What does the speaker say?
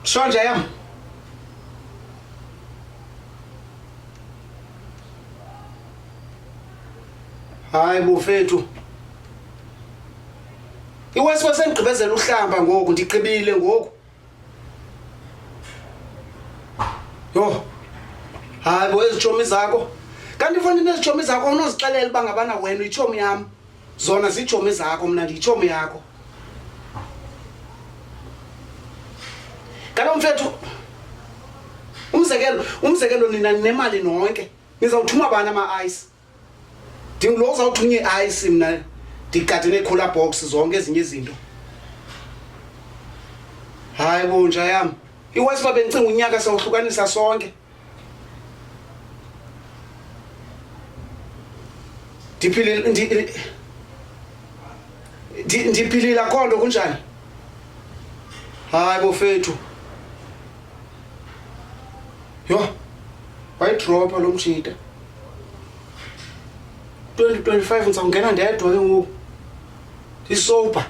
Shonja yam. Hayi bufethu. Iwesi wasengqibezela uhlamba ngoku ndigqibile ngoku. Yo. Hayi bo ezitshomi zakho. Kanti mfana nezitshomi zakho unozixelela uba ngabana wena itshomi yami. Zona zitshomi zakho mina ndiyitshomi yakho. Kanti mfethu umzekelo nina nemali nonke. Nizawuthuma bani ama-ice? Ndingulo uzawuthunya i-ice mina ndigade ne-cooler box zonke ezinye izinto. Hayi bo nja yami. Iwesi babe ngicinga unyaka sawuhlukanisa sonke. Ndiphilile konto kunjani? Hayi bofethu. Yo. Wayidropa lo mjita. 2025 ngizawungena ndedwa ke ngoku. Isober.